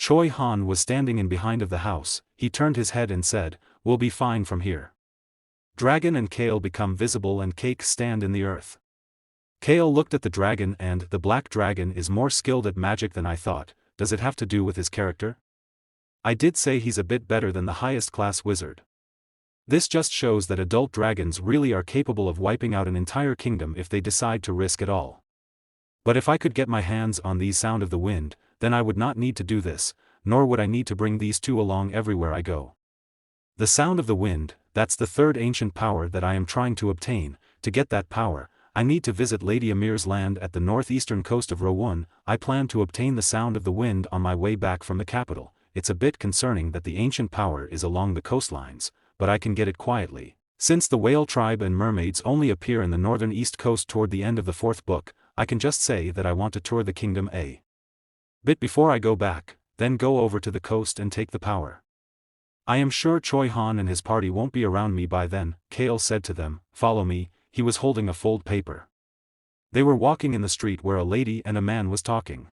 Choi Han was standing in behind of the house. He turned his head and said, "We'll be fine from here." Dragon and Kale become visible and Cake stand in the earth. Kale looked at the dragon and the black dragon is more skilled at magic than I thought. Does it have to do with his character? I did say he's a bit better than the highest class wizard. This just shows that adult dragons really are capable of wiping out an entire kingdom if they decide to risk it all. But if I could get my hands on these Sound of the Wind, then I would not need to do this, nor would I need to bring these two along everywhere I go. The Sound of the Wind, that's the third ancient power that I am trying to obtain. To get that power, I need to visit Lady Amir's land at the northeastern coast of Rowoon. I plan to obtain the Sound of the Wind on my way back from the capital. It's a bit concerning that the ancient power is along the coastlines, but I can get it quietly. Since the whale tribe and mermaids only appear in the northern east coast toward the end of the fourth book, I can just say that I want to tour the kingdom a bit before I go back, then go over to the coast and take the power. I am sure Choi Han and his party won't be around me by then. Kale said to them, "Follow me." He was holding a fold paper. They were walking in the street where a lady and a man was talking.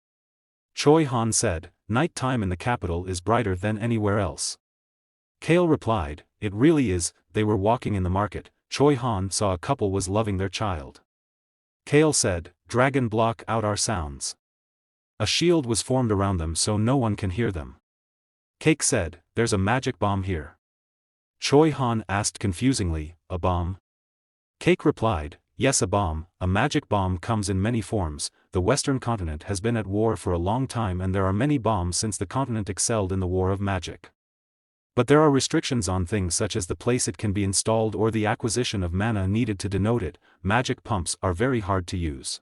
Choi Han said, "Night time in the capital is brighter than anywhere else." Kale replied, "It really is." They were walking in the market. Choi Han saw a couple was loving their child. Kale said, "Dragon, block out our sounds." A shield was formed around them so no one can hear them. Cake said, "There's a magic bomb here." Choi Han asked confusingly, "A bomb?" Cake replied, "Yes, a bomb. A magic bomb comes in many forms. The Western continent has been at war for a long time and there are many bombs since the continent excelled in the war of magic. But there are restrictions on things such as the place it can be installed or the acquisition of mana needed to denote it. Magic pumps are very hard to use.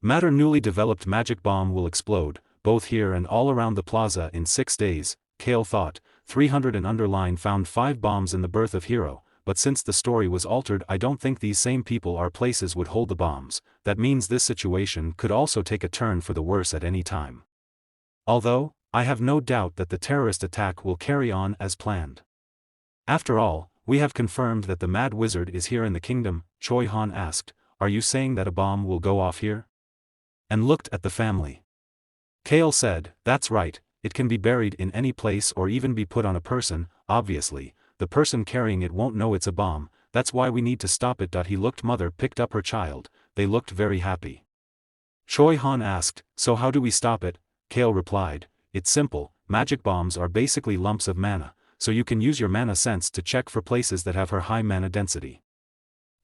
Matter newly developed magic bomb will explode, both here and all around the plaza in 6 days, Kale thought. 300 and underline found 5 bombs in the birth of Hero, but since the story was altered I don't think these same people or places would hold the bombs. That means this situation could also take a turn for the worse at any time. Although, I have no doubt that the terrorist attack will carry on as planned. After all, we have confirmed that the Mad Wizard is here in the kingdom. Choi Han asked, "Are you saying that a bomb will go off here?" And looked at the family. Kale said, "That's right, it can be buried in any place or even be put on a person. Obviously, the person carrying it won't know it's a bomb, that's why we need to stop it." He looked. Mother picked up her child. They looked very happy. Choi Han asked, "So how do we stop it?" Kale replied, "It's simple. Magic bombs are basically lumps of mana, so you can use your mana sense to check for places that have her high mana density."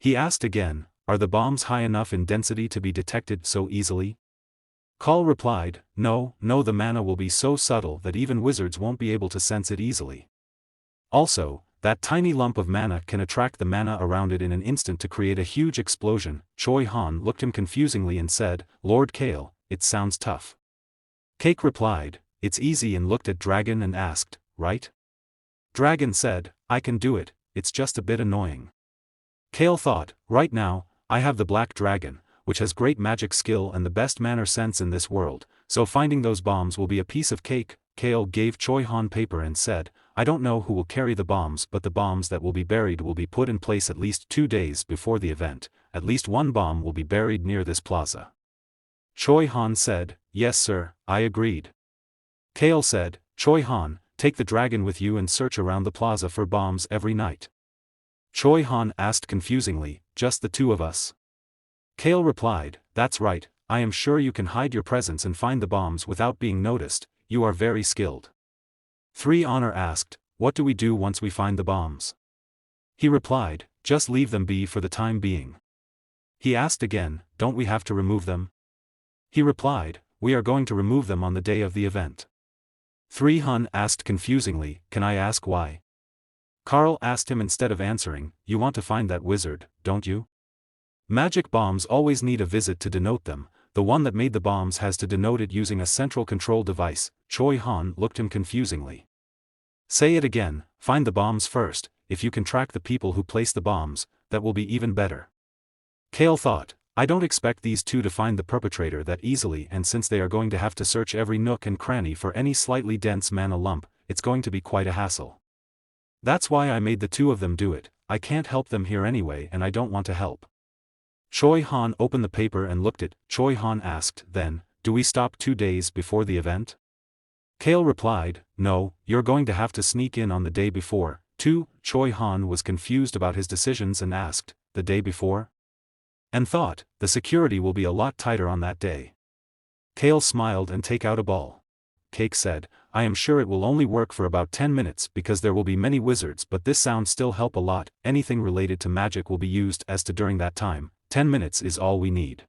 He asked again, "Are the bombs high enough in density to be detected so easily?" Call replied, No, the mana will be so subtle that even wizards won't be able to sense it easily. Also, that tiny lump of mana can attract the mana around it in an instant to create a huge explosion." Choi Han looked him confusingly and said, "Lord Kale, it sounds tough." Cake replied, "It's easy," and looked at Dragon and asked, "Right?" Dragon said, "I can do it, it's just a bit annoying." Kale thought, "Right now, I have the Black Dragon, which has great magic skill and the best manner sense in this world, so finding those bombs will be a piece of cake." Kale gave Choi Han paper and said, "I don't know who will carry the bombs, but the bombs that will be buried will be put in place at least 2 days before the event. At least one bomb will be buried near this plaza." Choi Han said, "Yes sir," I agreed. Kale said, "Choi Han, take the dragon with you and search around the plaza for bombs every night." Choi Han asked confusingly, "Just the 2 of us?" Kale replied, "That's right, I am sure you can hide your presence and find the bombs without being noticed, you are very skilled." 3 Honor asked, "What do we do once we find the bombs?" He replied, "Just leave them be for the time being." He asked again, "Don't we have to remove them?" He replied, "We are going to remove them on the day of the event." 3 Hun asked confusingly, "Can I ask why?" Carl asked him instead of answering, "You want to find that wizard, don't you?" Magic bombs always need a visit to denote them. The one that made the bombs has to denote it using a central control device. Choi Han looked him confusingly. "Say it again, find the bombs first. If you can track the people who place the bombs, that will be even better." Kale thought, "I don't expect these 2 to find the perpetrator that easily, and since they are going to have to search every nook and cranny for any slightly dense mana lump, it's going to be quite a hassle. That's why I made the 2 of them do it. I can't help them here anyway and I don't want to help." Choi Han opened the paper and looked at. Choi Han asked, "Then, do we stop 2 days before the event?" Kale replied, no, you're going to have to sneak in on the day before, too. Choi Han was confused about his decisions and asked, the day before? And thought, the security will be a lot tighter on that day. Kale smiled and take out a ball. Cake said, I am sure it will only work for about 10 minutes because there will be many wizards, but this sound still help a lot. Anything related to magic will be used as to during that time. 10 minutes is all we need.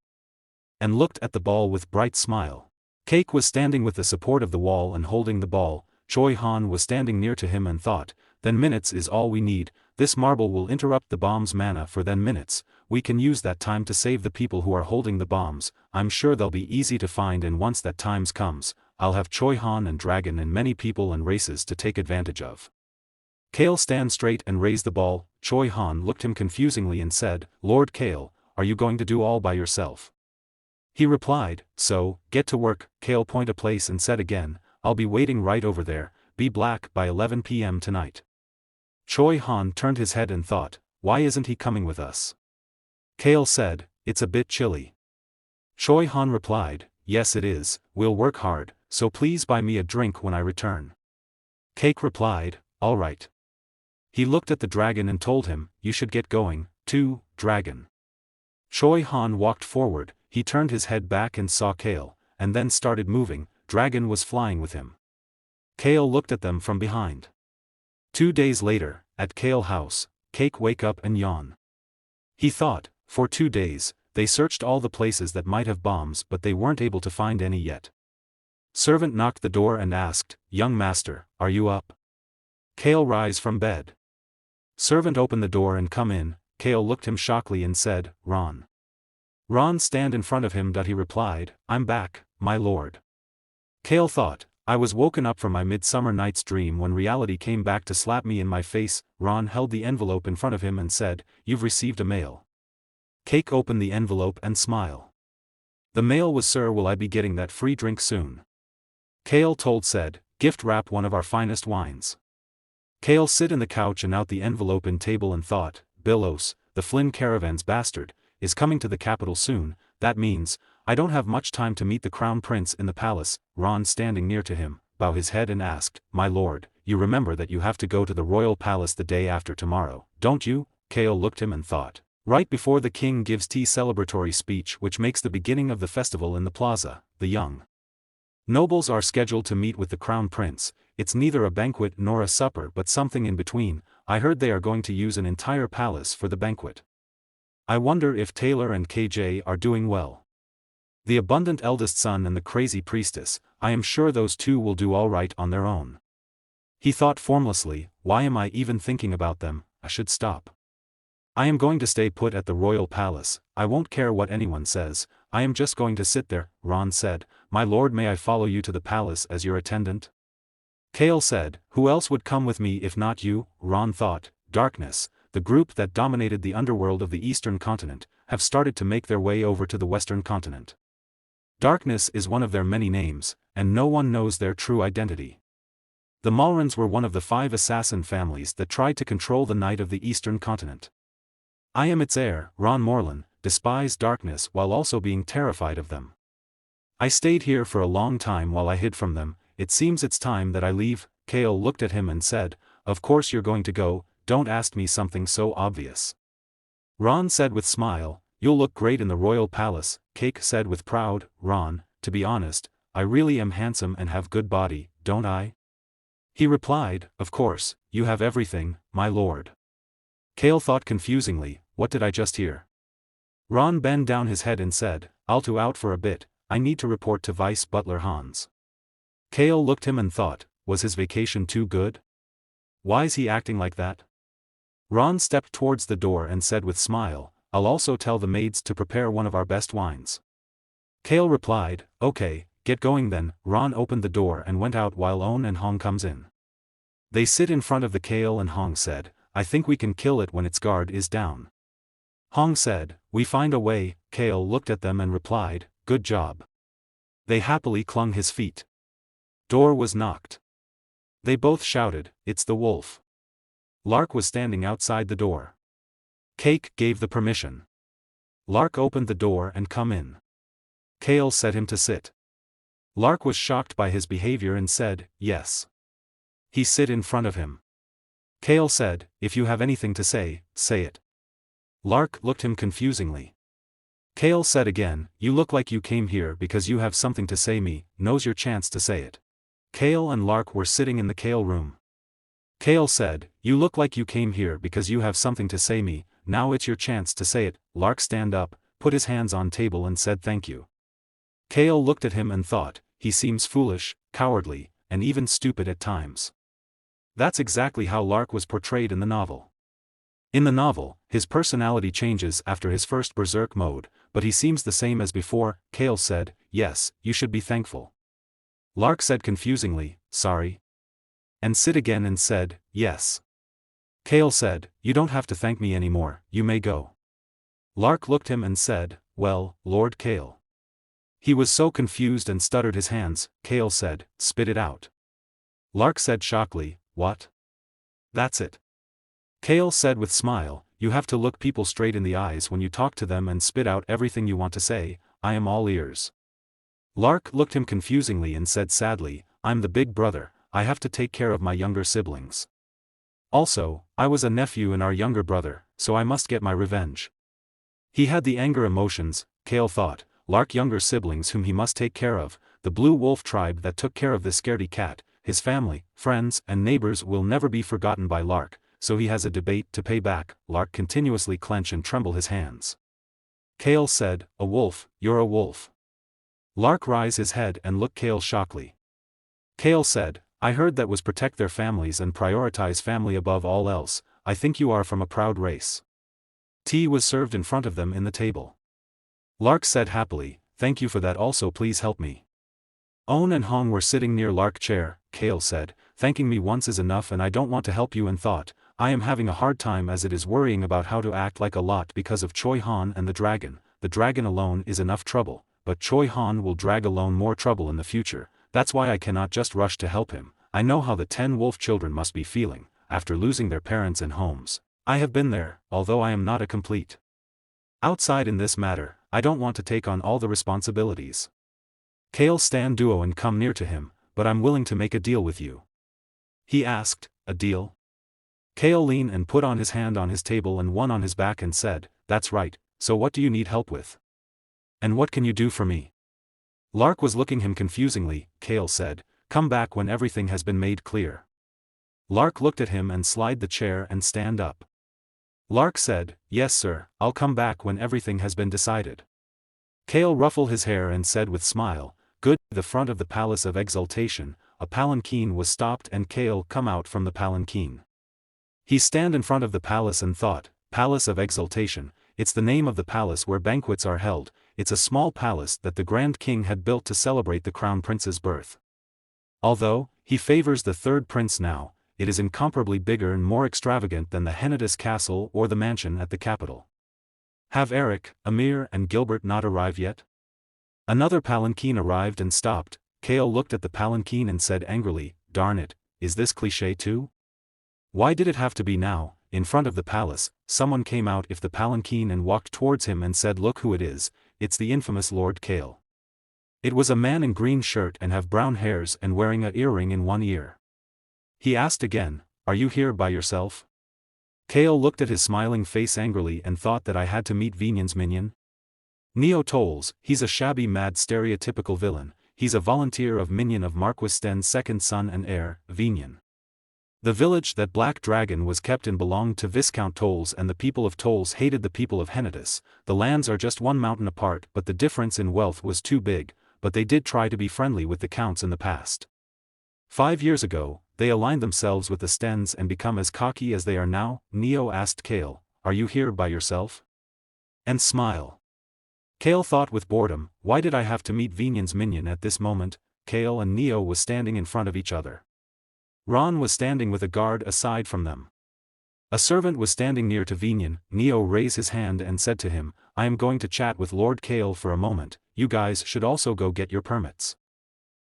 And looked at the ball with bright smile. Cake was standing with the support of the wall and holding the ball. Choi Han was standing near to him and thought, then minutes is all we need. This marble will interrupt the bomb's mana for then minutes. We can use that time to save the people who are holding the bombs. I'm sure they'll be easy to find, and once that times comes, I'll have Choi Han and Dragon and many people and races to take advantage of. Kale stand straight and raise the ball. Choi Han looked him confusingly and said, Lord Kale, are you going to do all by yourself? He replied, so, get to work. Kale point a place and said again, I'll be waiting right over there, be black by 11 p.m. tonight. Choi Han turned his head and thought, why isn't he coming with us? Kale said, it's a bit chilly. Choi Han replied, yes it is, we'll work hard, so please buy me a drink when I return. Cake replied, all right. He looked at the dragon and told him, you should get going, too, dragon. Choi Han walked forward, he turned his head back and saw Kale, and then started moving. Dragon was flying with him. Kale looked at them from behind. 2 days later, at Kale house, Cake wake up and yawn. He thought, for 2 days, they searched all the places that might have bombs but they weren't able to find any yet. Servant knocked the door and asked, young master, are you up? Kale rise from bed. Servant opened the door and come in. Kale looked him shockingly and said, Ron. Ron stand in front of him. He replied, I'm back, my lord. Kale thought, I was woken up from my midsummer night's dream when reality came back to slap me in my face. Ron held the envelope in front of him and said, you've received a mail. Cake opened the envelope and smiled. The mail was, sir, will I be getting that free drink soon? Kale told said, gift wrap one of our finest wines. Kale sit in the couch and out the envelope in table and thought, Billos, the Flynn caravan's bastard, is coming to the capital soon. That means, I don't have much time to meet the crown prince in the palace. Ron standing near to him, bowed his head and asked, my lord, you remember that you have to go to the royal palace the day after tomorrow, don't you? Kale looked him and thought, right before the king gives tea celebratory speech which makes the beginning of the festival in the plaza, the young nobles are scheduled to meet with the crown prince. It's neither a banquet nor a supper but something in between. I heard they are going to use an entire palace for the banquet. I wonder if Taylor and KJ are doing well. The abundant eldest son and the crazy priestess, I am sure those two will do all right on their own. He thought formlessly, why am I even thinking about them? I should stop. I am going to stay put at the royal palace. I won't care what anyone says. I am just going to sit there. Ron said, my lord, may I follow you to the palace as your attendant? Kale said, who else would come with me if not you? Ron thought, darkness, the group that dominated the underworld of the eastern continent, have started to make their way over to the western continent. Darkness is one of their many names, and no one knows their true identity. The Malrans were one of the 5 assassin families that tried to control the night of the eastern continent. I am its heir. Ron Morlan despised darkness while also being terrified of them. I stayed here for a long time while I hid from them. It seems it's time that I leave. Kale looked at him and said, of course you're going to go, don't ask me something so obvious. Ron said with smile, you'll look great in the royal palace. Cake said with proud, Ron, to be honest, I really am handsome and have good body, don't I? He replied, of course, you have everything, my lord. Kale thought confusingly, what did I just hear? Ron bent down his head and said, I'll to out for a bit, I need to report to Vice Butler Hans. Kale looked him and thought, was his vacation too good? Why's he acting like that? Ron stepped towards the door and said with smile, I'll also tell the maids to prepare one of our best wines. Kale replied, okay, get going then. Ron opened the door and went out while On and Hong comes in. They sit in front of the Kale and Hong said, I think we can kill it when its guard is down. Hong said, we find a way. Kale looked at them and replied, good job. They happily clung his feet. Door was knocked. They both shouted, it's the wolf. Lark was standing outside the door. Cake gave the permission. Lark opened the door and come in. Kale set him to sit. Lark was shocked by his behavior and said, yes. He sit in front of him. Kale said, if you have anything to say, say it. Lark looked him confusingly. Kale said again, you look like you came here because you have something to say me, now's your chance to say it. Kale and Lark were sitting in the Kale room. Kale said, you look like you came here because you have something to say me, now it's your chance to say it. Lark stand up, put his hands on table and said thank you. Kale looked at him and thought, he seems foolish, cowardly, and even stupid at times. That's exactly how Lark was portrayed in the novel. In the novel, his personality changes after his first berserk mode, but he seems the same as before. Kale said, yes, you should be thankful. Lark said confusingly, sorry. And Sid again and said, yes. Kale said, you don't have to thank me anymore, you may go. Lark looked him and said, well, Lord Kale. He was so confused and stuttered his hands. Kale said, spit it out. Lark said shockingly, what? That's it. Kale said with smile, you have to look people straight in the eyes when you talk to them and spit out everything you want to say, I am all ears. Lark looked him confusingly and said sadly, I'm the big brother, I have to take care of my younger siblings. Also, I was a nephew in our younger brother, so I must get my revenge. He had the anger emotions, Kale thought, Lark younger siblings whom he must take care of, the blue wolf tribe that took care of the scaredy cat, his family, friends and neighbors will never be forgotten by Lark, so he has a debate to pay back. Lark continuously clench and tremble his hands. Kale said, a wolf, you're a wolf. Lark rise his head and look Kale shockingly. Kale said, I heard that was protect their families and prioritize family above all else, I think you are from a proud race. Tea was served in front of them in the table. Lark said happily, thank you for that also please help me. Own and Hong were sitting near Lark chair. Kale said, thanking me once is enough and I don't want to help you and thought, I am having a hard time as it is worrying about how to act like a lot because of Choi Han and the dragon alone is enough trouble, but Choi Han will drag alone more trouble in the future, that's why I cannot just rush to help him, I know how the 10 wolf children must be feeling, after losing their parents and homes, I have been there, although I am not a complete outside in this matter, I don't want to take on all the responsibilities. Kale stand duo and come near to him, but I'm willing to make a deal with you. He asked, a deal? Kale leaned and put on his hand on his table and one on his back and said, that's right, so what do you need help with? And what can you do for me? Lark was looking him confusingly. Kale said, come back when everything has been made clear. Lark looked at him and slide the chair and stand up. Lark said, yes sir, I'll come back when everything has been decided. Kale ruffled his hair and said with smile, good. The front of the Palace of Exaltation, a palanquin was stopped and Kale come out from the palanquin. He stand in front of the palace and thought, Palace of Exaltation, it's the name of the palace where banquets are held, it's a small palace that the Grand King had built to celebrate the Crown Prince's birth. Although, he favors the third prince now, it is incomparably bigger and more extravagant than the Hennidas Castle or the mansion at the capital. Have Eric, Amir and Gilbert not arrived yet? Another palanquin arrived and stopped. Kale looked at the palanquin and said angrily, darn it, is this cliché too? Why did it have to be now? In front of the palace, someone came out of the palanquin and walked towards him and said look who it is, it's the infamous Lord Kale. It was a man in green shirt and have brown hairs and wearing a earring in one ear. He asked again, are you here by yourself? Kale looked at his smiling face angrily and thought that I had to meet Vinyan's minion. Neo tolls, he's a shabby mad stereotypical villain, he's a volunteer of minion of Marquis Sten's second son and heir, Vinyan. The village that Black Dragon was kept in belonged to Viscount Tolls and the people of Tolls hated the people of Hennidas. The lands are just one mountain apart but the difference in wealth was too big, but they did try to be friendly with the counts in the past. 5 years ago, they aligned themselves with the Stens and become as cocky as they are now. Neo asked Kale, are you here by yourself? And smile. Kale thought with boredom, why did I have to meet Vinyan's minion at this moment? Kale and Neo was standing in front of each other. Ron was standing with a guard aside from them. A servant was standing near to Vinyan. Neo raised his hand and said to him, I am going to chat with Lord Kale for a moment, you guys should also go get your permits.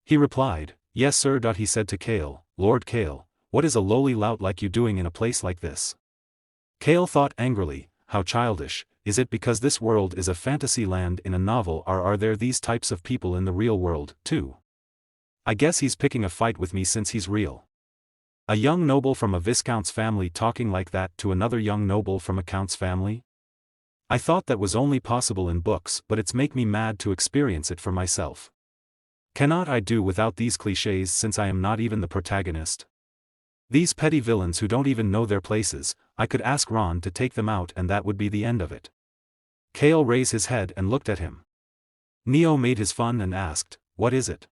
He replied, yes sir. He said to Kale, Lord Kale, what is a lowly lout like you doing in a place like this? Kale thought angrily, how childish, is it because this world is a fantasy land in a novel or are there these types of people in the real world, too? I guess he's picking a fight with me since he's real. A young noble from a viscount's family talking like that to another young noble from a count's family? I thought that was only possible in books, but it's make me mad to experience it for myself. Cannot I do without these clichés since I am not even the protagonist? These petty villains who don't even know their places, I could ask Ron to take them out and that would be the end of it. Kale raised his head and looked at him. Neo made his fun and asked, "What is it?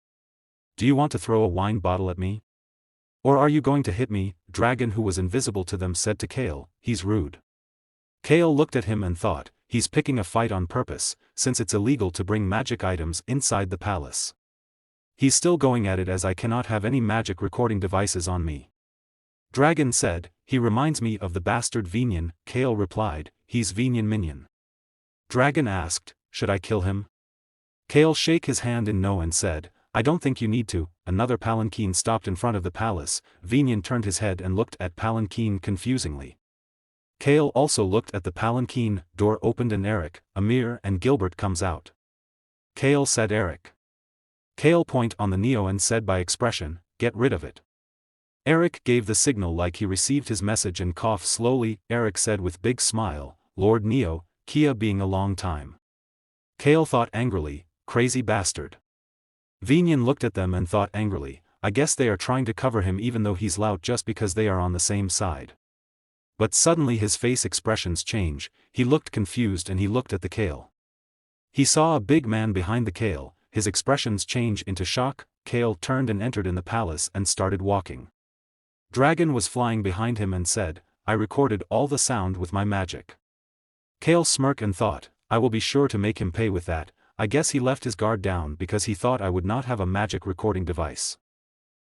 Do you want to throw a wine bottle at me? Or are you going to hit me?" Dragon, who was invisible to them, said to Kale, "He's rude." Kale looked at him and thought, he's picking a fight on purpose, since it's illegal to bring magic items inside the palace. He's still going at it as I cannot have any magic recording devices on me. Dragon said, "He reminds me of the bastard Vinian." Kale replied, "He's Vinian minion." Dragon asked, "Should I kill him?" Kale shook his hand in no and said, "I don't think you need to." Another palanquin stopped in front of the palace. Vinian turned his head and looked at palanquin confusingly. Kale also looked at the palanquin. Door opened and Eric, Amir and Gilbert comes out. Kale said Eric. Kale point on the Neo and said by expression, "Get rid of it." Eric gave the signal like he received his message and coughed slowly. Eric said with big smile, "Lord Neo, Kia being a long time." Kale thought angrily, "Crazy bastard." Vinian looked at them and thought angrily, "I guess they are trying to cover him even though he's loud just because they are on the same side." But suddenly his face expressions change, he looked confused and he looked at the Kale. He saw a big man behind the Kale, his expressions change into shock. Kale turned and entered in the palace and started walking. Dragon was flying behind him and said, "I recorded all the sound with my magic." Kale smirked and thought, "I will be sure to make him pay with that." I guess he left his guard down because he thought I would not have a magic recording device.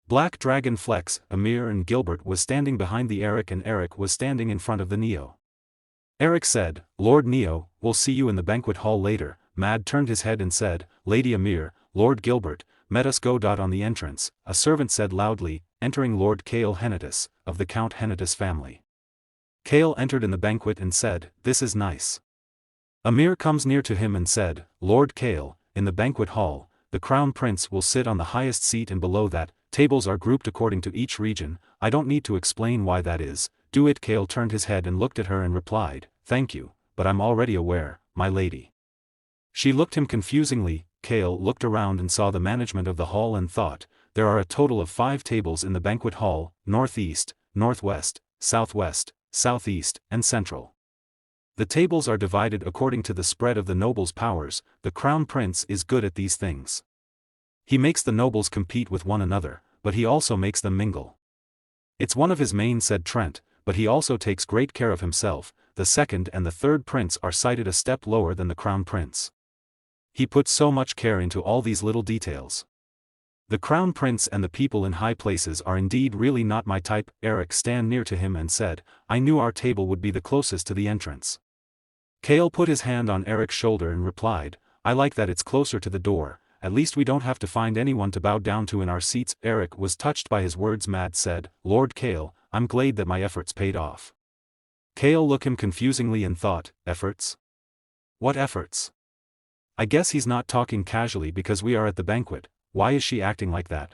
Black Dragon Flex, Amir and Gilbert was standing behind the Eric and Eric was standing in front of the Neo. Eric said, "Lord Neo, we'll see you in the banquet hall later." Mad turned his head and said, "Lady Amir, Lord Gilbert, let us go." On the entrance, a servant said loudly, entering Lord Kale Henitus, of the Count Henitus family. Kale entered in the banquet and said, "This is nice." Amir comes near to him and said, "Lord Kale, in the banquet hall, the crown prince will sit on the highest seat and below that, tables are grouped according to each region. I don't need to explain why that is, do it?" Kale turned his head and looked at her and replied, "Thank you, but I'm already aware, my lady." She looked him confusingly. Kale looked around and saw the management of the hall and thought, there are a total of 5 tables in the banquet hall, northeast, northwest, southwest, southeast, and central. The tables are divided according to the spread of the nobles' powers. The crown prince is good at these things. He makes the nobles compete with one another, but he also makes them mingle. It's one of his main, said Trent, but he also takes great care of himself. The second and the third prince are cited a step lower than the crown prince. He puts so much care into all these little details. The crown prince and the people in high places are indeed really not my type. Eric stand near to him and said, "I knew our table would be the closest to the entrance." Kale put his hand on Eric's shoulder and replied, "I like that it's closer to the door, at least we don't have to find anyone to bow down to in our seats." Eric was touched by his words. Mad said, "Lord Kale, I'm glad that my efforts paid off." Kale looked him confusingly and thought, "Efforts? What efforts? I guess he's not talking casually because we are at the banquet. Why is she acting like that?"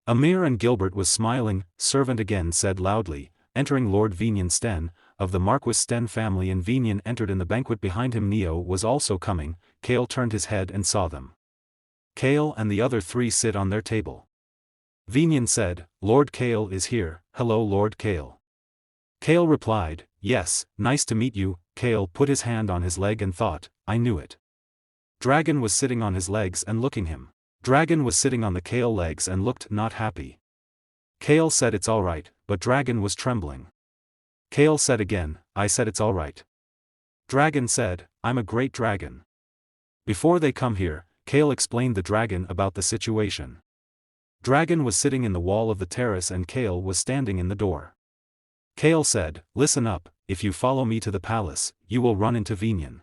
Amir and Gilbert was smiling. Servant again said loudly, entering Lord Vinian Sten, of the Marquis Sten family, and Vinian entered in the banquet behind him. Neo was also coming. Kale turned his head and saw them. Kale and the other 3 sit on their table. Vinian said, "Lord Kale is here." "Hello Lord Kale." Kale replied, "Yes, nice to meet you." Kale put his hand on his leg and thought, "I knew it." Dragon was sitting on his legs and looking him. Dragon was sitting on the Kale legs and looked not happy. Kale said it's alright, but Dragon was trembling. Kale said again, "I said it's alright." Dragon said, "I'm a great dragon." Before they come here, Kale explained the dragon about the situation. Dragon was sitting in the wall of the terrace and Kale was standing in the door. Kale said, "Listen up, if you follow me to the palace, you will run into Vinian.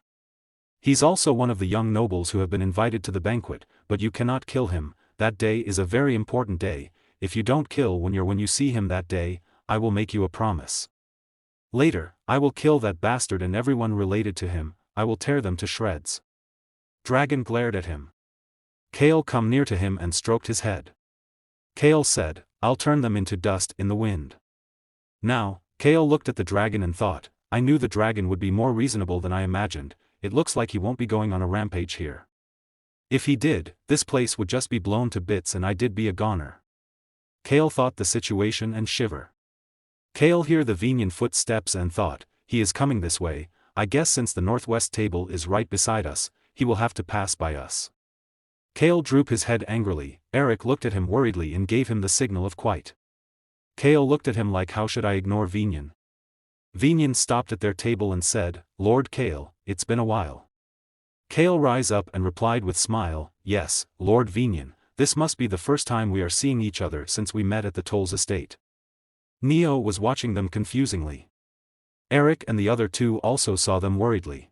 He's also one of the young nobles who have been invited to the banquet, but you cannot kill him. That day is a very important day. If you don't kill when you see him that day, I will make you a promise. Later, I will kill that bastard and everyone related to him. I will tear them to shreds." Dragon glared at him. Kale come near to him and stroked his head. Kale said, I'll turn them into dust in the wind. Now, Kale looked at the dragon and thought, I knew the dragon would be more reasonable than I imagined. It looks like he won't be going on a rampage here. If he did, this place would just be blown to bits and I'd be a goner. Kale thought the situation and shiver. Kale heard the Venian footsteps and thought, he is coming this way. I guess since the northwest table is right beside us, he will have to pass by us. Kale drooped his head angrily. Eric looked at him worriedly and gave him the signal of quite. Kale looked at him like, how should I ignore Venian? Venian stopped at their table and said, Lord Kale, it's been a while. Kale rise up and replied with smile, yes, Lord Venian, this must be the first time we are seeing each other since we met at the Toll's estate. Neo was watching them confusingly. Eric and the other two also saw them worriedly.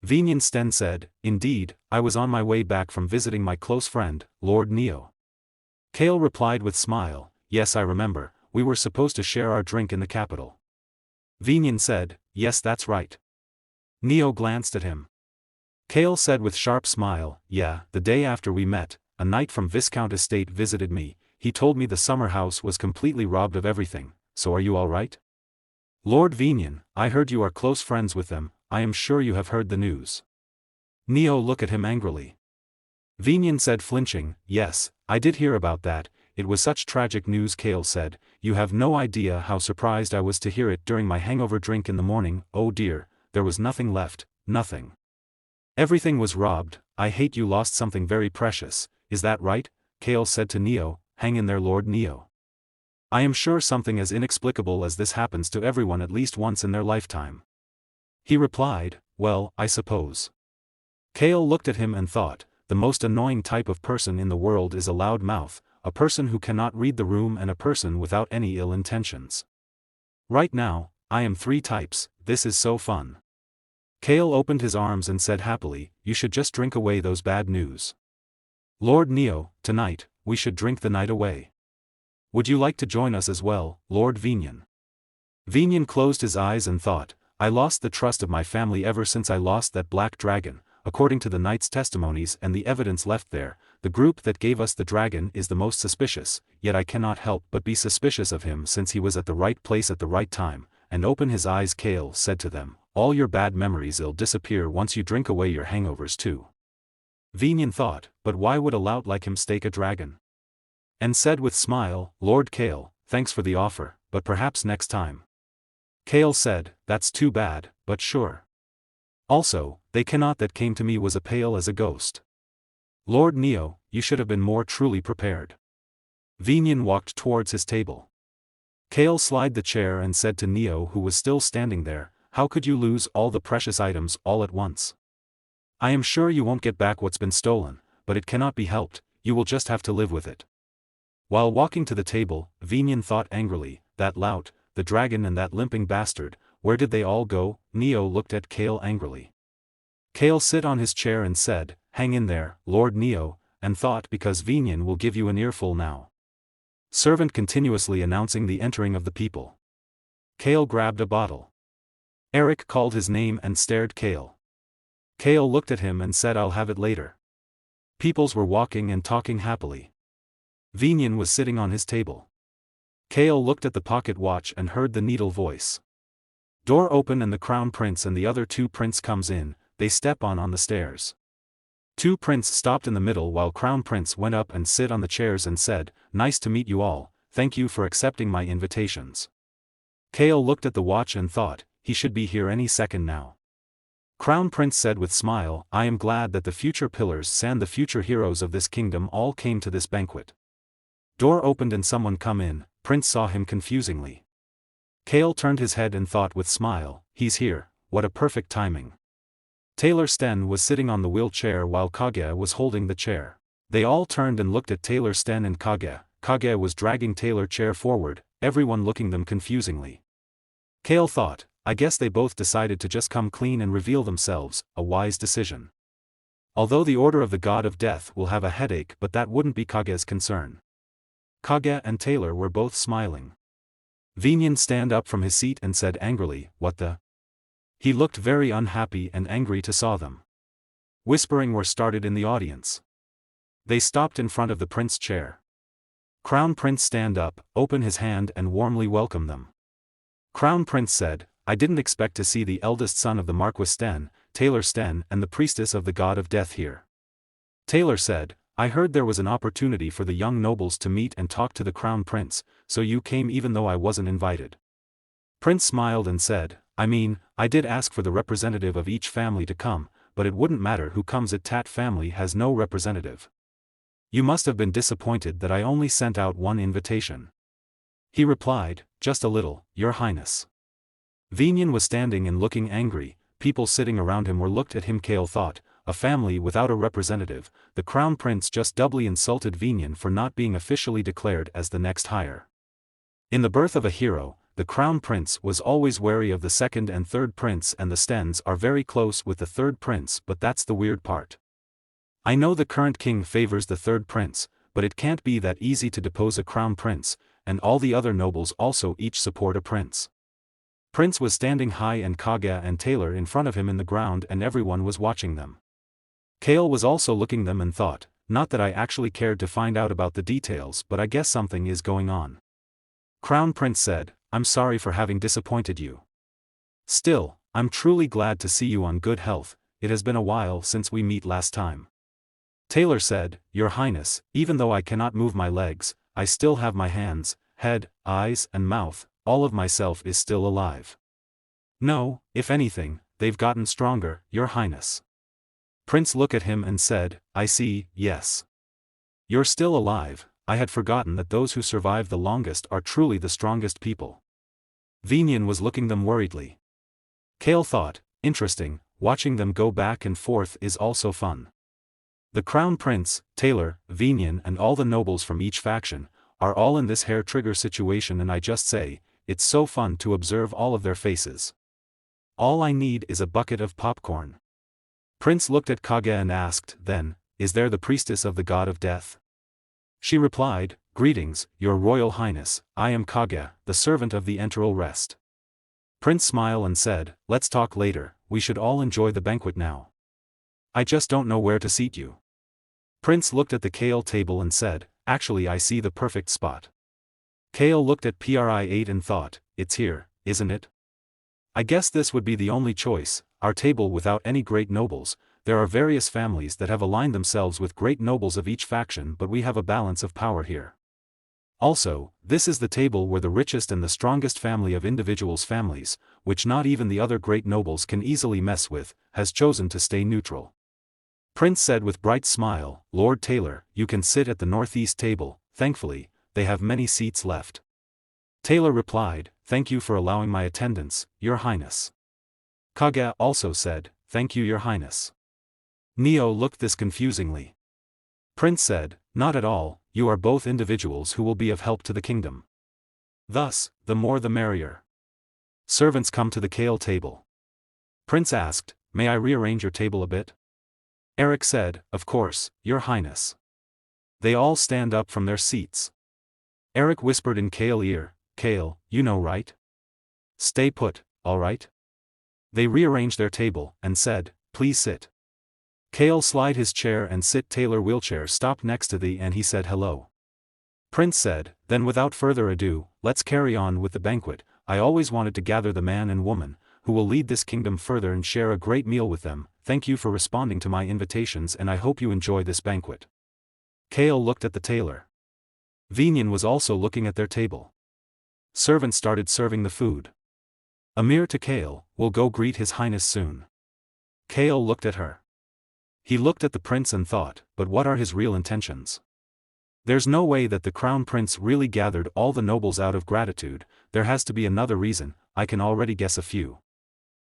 Venian Sten said, indeed, I was on my way back from visiting my close friend, Lord Neo. Kale replied with smile, yes I remember, we were supposed to share our drink in the capital. Venian said, yes that's right. Neo glanced at him. Kale said with sharp smile, yeah, the day after we met, a knight from Viscount Estate visited me. He told me the summer house was completely robbed of everything, so are you all right? Lord Venian, I heard you are close friends with them, I am sure you have heard the news. Neo looked at him angrily. Venian said flinching, yes, I did hear about that, it was such tragic news. Kale said, you have no idea how surprised I was to hear it during my hangover drink in the morning. Oh dear, there was nothing left, nothing. Everything was robbed. I hate you lost something very precious, is that right? Kale said to Neo, hang in there Lord Neo. I am sure something as inexplicable as this happens to everyone at least once in their lifetime. He replied, well, I suppose. Kale looked at him and thought, the most annoying type of person in the world is a loud mouth, a person who cannot read the room and a person without any ill intentions. Right now, I am three types, this is so fun. Kale opened his arms and said happily, you should just drink away those bad news. Lord Neo, tonight, we should drink the night away. Would you like to join us as well, Lord Venian? Venian closed his eyes and thought, I lost the trust of my family ever since I lost that black dragon. According to the knight's testimonies and the evidence left there, the group that gave us the dragon is the most suspicious, yet I cannot help but be suspicious of him since he was at the right place at the right time, and open his eyes. Kale said to them, all your bad memories will disappear once you drink away your hangovers too. Venian thought, but why would a lout like him stake a dragon? And said with smile, Lord Kale, thanks for the offer, but perhaps next time. Kale said, that's too bad, but sure. Also, they cannot that came to me was as pale as a ghost. Lord Neo, you should have been more truly prepared. Venian walked towards his table. Kale slid the chair and said to Neo who was still standing there, how could you lose all the precious items all at once? I am sure you won't get back what's been stolen, but it cannot be helped, you will just have to live with it. While walking to the table, Venian thought angrily, that lout, the dragon and that limping bastard, where did they all go? Neo looked at Kale angrily. Kale sit on his chair and said, hang in there, Lord Neo, and thought because Venian will give you an earful now. Servant continuously announcing the entering of the people. Kale grabbed a bottle. Eric called his name and stared Kale. Kale looked at him and said I'll have it later. Peoples were walking and talking happily. Venian was sitting on his table. Kale looked at the pocket watch and heard the needle voice. Door open and the crown prince and the other two prince comes in, they step on the stairs. Two prince stopped in the middle while crown prince went up and sit on the chairs and said, nice to meet you all, thank you for accepting my invitations. Kale looked at the watch and thought, he should be here any second now. Crown Prince said with smile, I am glad that the future pillars and the future heroes of this kingdom all came to this banquet. Door opened and someone come in, Prince saw him confusingly. Kale turned his head and thought with smile, he's here, what a perfect timing. Taylor Sten was sitting on the wheelchair while Kaga was holding the chair. They all turned and looked at Taylor Sten and Kaga. Kaga was dragging Taylor chair forward, everyone looking them confusingly. Kale thought, I guess they both decided to just come clean and reveal themselves, a wise decision. Although the Order of the God of Death will have a headache, but that wouldn't be Kaga's concern. Kaga and Taylor were both smiling. Venian stand up from his seat and said angrily, what the? He looked very unhappy and angry to saw them. Whispering were started in the audience. They stopped in front of the prince's chair. Crown Prince stand up, open his hand and warmly welcome them. Crown Prince said, I didn't expect to see the eldest son of the Marquis Sten, Taylor Sten and the priestess of the god of death here. Taylor said, I heard there was an opportunity for the young nobles to meet and talk to the Crown Prince, so you came even though I wasn't invited. Prince smiled and said, I mean, I did ask for the representative of each family to come, but it wouldn't matter who comes, it Tat family has no representative. You must have been disappointed that I only sent out one invitation. He replied, just a little, Your Highness. Vinyan was standing and looking angry, people sitting around him were looked at him. Kale thought, a family without a representative, the Crown Prince just doubly insulted Vinyan for not being officially declared as the next hire. In the birth of a hero, the Crown Prince was always wary of the second and third prince, and the Stens are very close with the third prince, but that's the weird part. I know the current king favors the third prince, but it can't be that easy to depose a Crown Prince, and all the other nobles also each support a prince. Prince was standing high and Kaga and Taylor in front of him in the ground and everyone was watching them. Kale was also looking them and thought, not that I actually cared to find out about the details, but I guess something is going on. Crown Prince said, I'm sorry for having disappointed you. Still, I'm truly glad to see you on good health, it has been a while since we meet last time. Taylor said, Your Highness, even though I cannot move my legs, I still have my hands, head, eyes and mouth, all of myself is still alive. No, if anything, they've gotten stronger, Your Highness. Prince looked at him and said, I see, yes. You're still alive, I had forgotten that those who survive the longest are truly the strongest people. Vinyan was looking them worriedly. Kale thought, interesting, watching them go back and forth is also fun. The Crown Prince, Taylor, Vinyan and all the nobles from each faction, are all in this hair trigger situation and I just say, it's so fun to observe all of their faces. All I need is a bucket of popcorn. Prince looked at Kaga and asked, then, is there the priestess of the god of death? She replied, Greetings, Your Royal Highness, I am Kaga, the servant of the Enteral Rest. Prince smiled and said, let's talk later, we should all enjoy the banquet now. I just don't know where to seat you. Prince looked at the Kale table and said, actually I see the perfect spot. Kale looked at Pri8 and thought, it's here, isn't it? I guess this would be the only choice, our table without any great nobles. There are various families that have aligned themselves with great nobles of each faction, but we have a balance of power here. Also, this is the table where the richest and the strongest family of individuals' families, which not even the other great nobles can easily mess with, has chosen to stay neutral. Prince said with bright smile, Lord Taylor, you can sit at the northeast table, thankfully, they have many seats left. Taylor replied, thank you for allowing my attendance, Your Highness. Kaga also said, thank you Your Highness. Neo looked this confusingly. Prince said, not at all, you are both individuals who will be of help to the kingdom. Thus, the more the merrier. Servants come to the Kale table. Prince asked, may I rearrange your table a bit? Eric said, of course, Your Highness. They all stand up from their seats. Eric whispered in Kale's ear, Kale, you know right? Stay put, all right? They rearranged their table, and said, please sit. Kale slide his chair and sit. Taylor wheelchair stopped next to thee and he said hello. Prince said, then without further ado, let's carry on with the banquet. I always wanted to gather the man and woman, who will lead this kingdom further and share a great meal with them. Thank you for responding to my invitations and I hope you enjoy this banquet. Kale looked at the tailor. Vinyan was also looking at their table. Servants started serving the food. Amir to Kale, we'll go greet His Highness soon. Kale looked at her. He looked at the prince and thought, but what are his real intentions? There's no way that the crown prince really gathered all the nobles out of gratitude, there has to be another reason, I can already guess a few.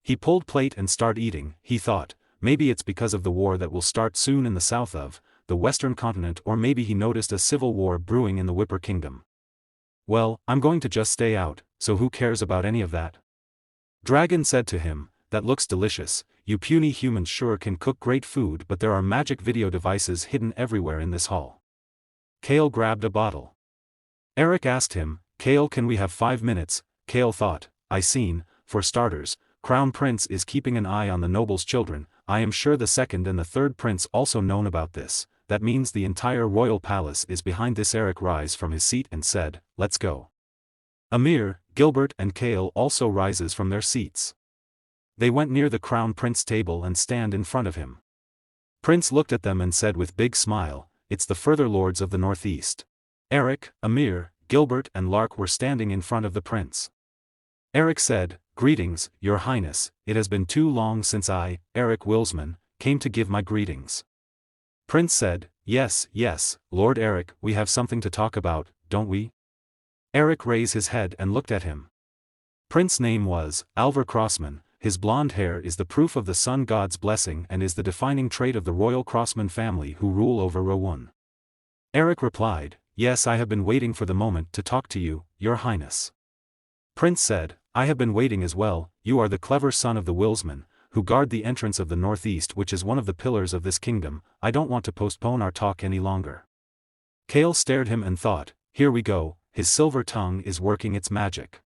He pulled plate and started eating. He thought, maybe it's because of the war that will start soon in the south of the western continent, or maybe he noticed a civil war brewing in the Whipper Kingdom. Well, I'm going to just stay out, so who cares about any of that? Dragon said to him, that looks delicious, you puny humans sure can cook great food, but there are magic video devices hidden everywhere in this hall. Kale grabbed a bottle. Eric asked him, Kale, can we have 5 minutes? Kale thought, I seen, for starters, Crown Prince is keeping an eye on the noble's children, I am sure the second and the third prince also known about this, that means the entire royal palace is behind this. Eric rise from his seat and said, let's go. Amir, Gilbert and Kale also rises from their seats. They went near the crown prince table and stand in front of him. Prince looked at them and said with big smile, it's the further lords of the northeast. Eric, Amir, Gilbert and Lark were standing in front of the prince. Eric said, greetings, your highness, it has been too long since I, Eric Wilsman, came to give my greetings. Prince said, yes, Lord Eric, we have something to talk about, don't we? Eric raised his head and looked at him. Prince's name was Alvar Crossman. His blonde hair is the proof of the sun god's blessing and is the defining trait of the royal Crossman family who rule over Rowoon. Eric replied, yes, I have been waiting for the moment to talk to you, your highness. Prince said, I have been waiting as well. You are the clever son of the Wilsman, who guard the entrance of the northeast, which is one of the pillars of this kingdom. I don't want to postpone our talk any longer. Kale stared him and thought, here we go, his silver tongue is working its magic.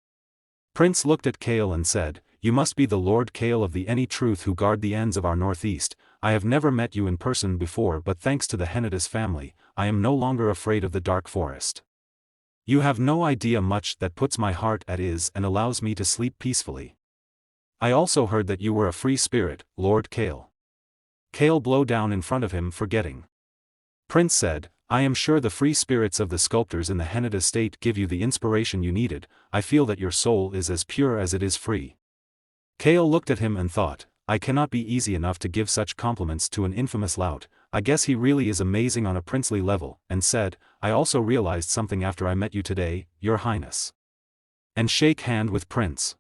Prince looked at Kale and said, you must be the Lord Kale of the Any Truth who guard the ends of our northeast. I have never met you in person before, but thanks to the Hennidas family, I am no longer afraid of the dark forest. You have no idea much that puts my heart at ease and allows me to sleep peacefully. I also heard that you were a free spirit, Lord Kale. Kale blew down in front of him, forgetting. Prince said, I am sure the free spirits of the sculptors in the Hennidas state give you the inspiration you needed. I feel that your soul is as pure as it is free. Kale looked at him and thought, I cannot be easy enough to give such compliments to an infamous lout. I guess he really is amazing on a princely level, and said, I also realized something after I met you today, your highness. And shake hand with Prince.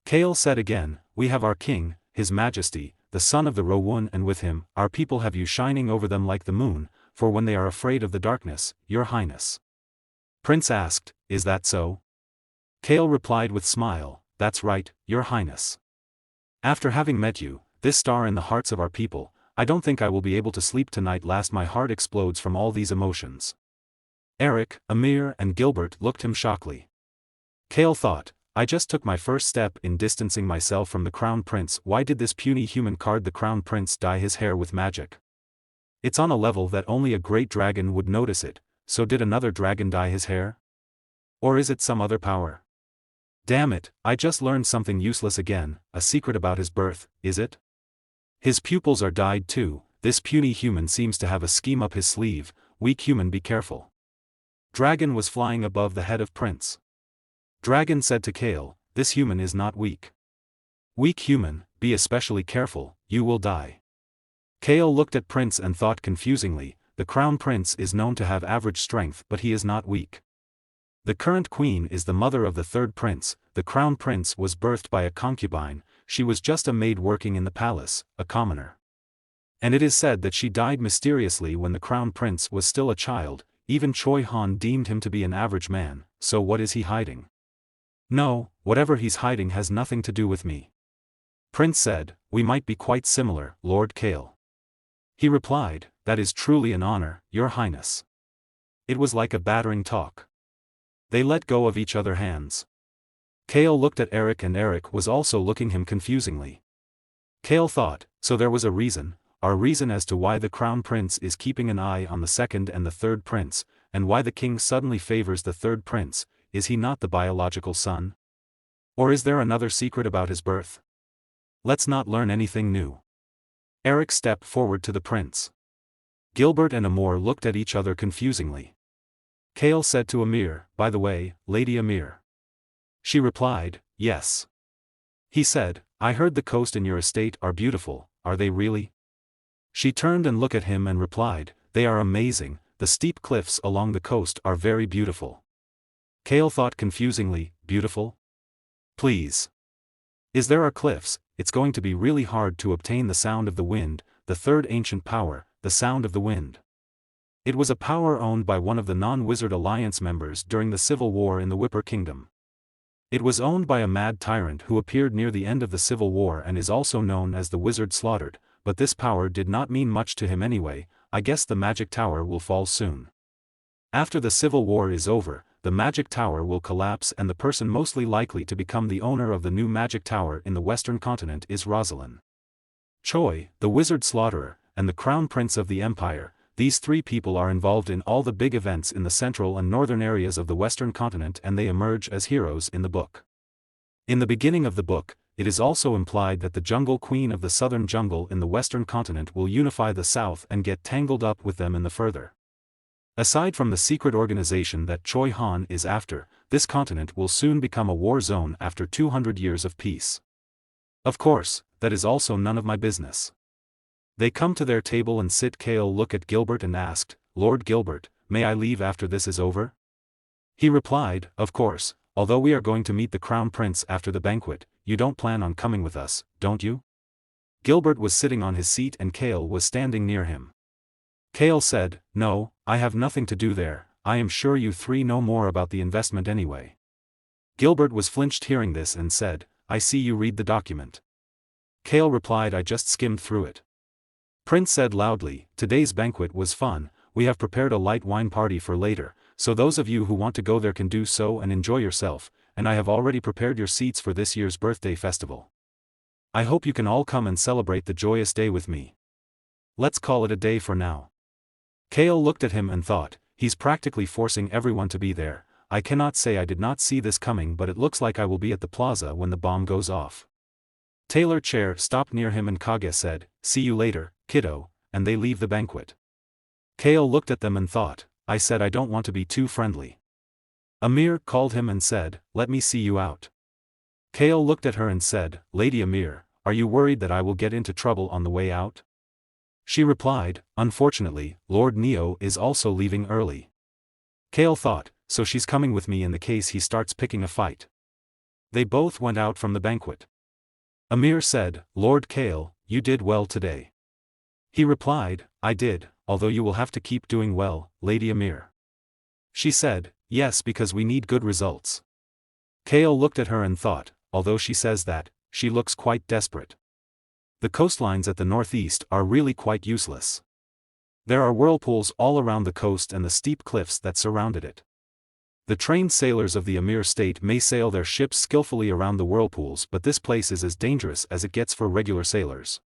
Kale said again, we have our king, his majesty, the son of the Rowoon, and with him, our people have you shining over them like the moon, for when they are afraid of the darkness, your highness. Prince asked, is that so? Kale replied with smile, that's right, your highness. After having met you, this star in the hearts of our people, I don't think I will be able to sleep tonight. Last my heart explodes from all these emotions. Eric, Amir and Gilbert looked him shockingly. Kale thought, I just took my first step in distancing myself from the crown prince. Why did this puny human card the crown prince dye his hair with magic? It's on a level that only a great dragon would notice it, so did another dragon dye his hair? Or is it some other power? Damn it, I just learned something useless again. A secret about his birth, is it? His pupils are dyed too. This puny human seems to have a scheme up his sleeve. Weak human, be careful. Dragon was flying above the head of Prince. Dragon said to Kale, this human is not weak. Weak human, be especially careful, you will die. Kale looked at Prince and thought confusingly, the crown prince is known to have average strength, but he is not weak. The current queen is the mother of the third prince. The crown prince was birthed by a concubine. She was just a maid working in the palace, a commoner. And it is said that she died mysteriously when the crown prince was still a child. Even Choi Han deemed him to be an average man, so what is he hiding? No, whatever he's hiding has nothing to do with me. Prince said, we might be quite similar, Lord Kale. He replied, that is truly an honor, your highness. It was like a battering talk. They let go of each other's hands. Kale looked at Eric and Eric was also looking him confusingly. Kale thought, so there was a reason, our reason as to why the crown prince is keeping an eye on the second and the third prince, and why the king suddenly favors the third prince. Is he not the biological son? Or is there another secret about his birth? Let's not learn anything new. Eric stepped forward to the prince. Gilbert and Amor looked at each other confusingly. Kale said to Amir, by the way, Lady Amir. She replied, yes. He said, I heard the coast in your estate are beautiful, are they really? She turned and looked at him and replied, they are amazing, the steep cliffs along the coast are very beautiful. Kale thought confusingly, beautiful? Please. Is there are cliffs, it's going to be really hard to obtain the sound of the wind, the third ancient power, the sound of the wind. It was a power owned by one of the non-Wizard Alliance members during the Civil War in the Whipper Kingdom. It was owned by a mad tyrant who appeared near the end of the Civil War and is also known as the Wizard Slaughtered, but this power did not mean much to him anyway. I guess the magic tower will fall soon. After the Civil War is over, the magic tower will collapse and the person mostly likely to become the owner of the new magic tower in the western continent is Rosalind Choi, the Wizard Slaughterer, and the Crown Prince of the Empire. these three people are involved in all the big events in the central and northern areas of the Western continent, and they emerge as heroes in the book. In the beginning of the book, it is also implied that the jungle queen of the southern jungle in the Western continent will unify the south and get tangled up with them in the further. Aside from the secret organization that Choi Han is after, this continent will soon become a war zone after 200 years of peace. Of course, that is also none of my business. They come to their table and sit. Kale looked at Gilbert and asked, Lord Gilbert, may I leave after this is over? He replied, of course, although we are going to meet the crown prince after the banquet, you don't plan on coming with us, don't you? Gilbert was sitting on his seat and Kale was standing near him. Kale said, no, I have nothing to do there, I am sure you three know more about the investment anyway. Gilbert was flinched hearing this and said, I see you read the document. Kale replied, I just skimmed through it. Prince said loudly, today's banquet was fun, we have prepared a light wine party for later, so those of you who want to go there can do so and enjoy yourself, and I have already prepared your seats for this year's birthday festival. I hope you can all come and celebrate the joyous day with me. Let's call it a day for now. Kale looked at him and thought, he's practically forcing everyone to be there. I cannot say I did not see this coming, but it looks like I will be at the plaza when the bomb goes off. Taylor Chair stopped near him and Kaga said, see you later, kiddo, and they leave the banquet. Kale looked at them and thought, I said I don't want to be too friendly. Amir called him and said, let me see you out. Kale looked at her and said, Lady Amir, are you worried that I will get into trouble on the way out? She replied, unfortunately, Lord Neo is also leaving early. Kale thought, so she's coming with me in the case he starts picking a fight. They both went out from the banquet. Amir said, Lord Kale, you did well today. He replied, I did, although you will have to keep doing well, Lady Amir. She said, yes, because we need good results. Kale looked at her and thought, although she says that, she looks quite desperate. The coastlines at the northeast are really quite useless. There are whirlpools all around the coast and the steep cliffs that surrounded it. The trained sailors of the Amir state may sail their ships skillfully around the whirlpools, but this place is as dangerous as it gets for regular sailors.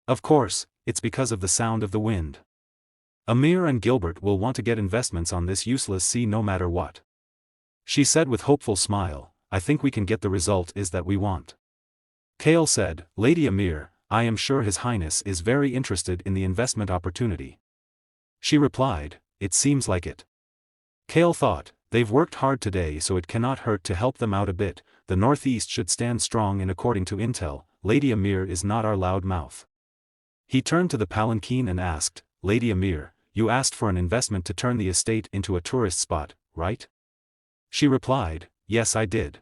Of course, it's because of the sound of the wind. Amir and Gilbert will want to get investments on this useless sea no matter what. She said with hopeful smile, I think we can get the result is that we want. Kale said, Lady Amir, I am sure His Highness is very interested in the investment opportunity. She replied, it seems like it. Kale thought, they've worked hard today, so it cannot hurt to help them out a bit. The Northeast should stand strong, and according to intel, Lady Amir is not our loud mouth. He turned to the palanquin and asked, Lady Amir, you asked for an investment to turn the estate into a tourist spot, right? She replied, yes, I did.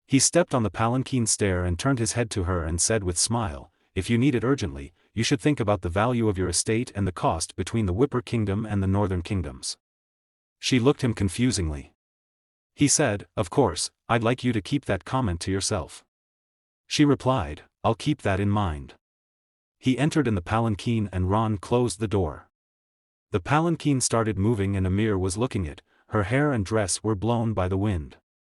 He stepped on the palanquin stair and turned his head to her and said with smile, if you need it urgently, you should think about the value of your estate and the cost between the Whipper Kingdom and the Northern Kingdoms. She looked him confusingly. He said, of course, I'd like you to keep that comment to yourself. She replied, I'll keep that in mind. He entered in the palanquin and Ron closed the door. The palanquin started moving and Amir was looking at, her hair and dress were blown by the wind.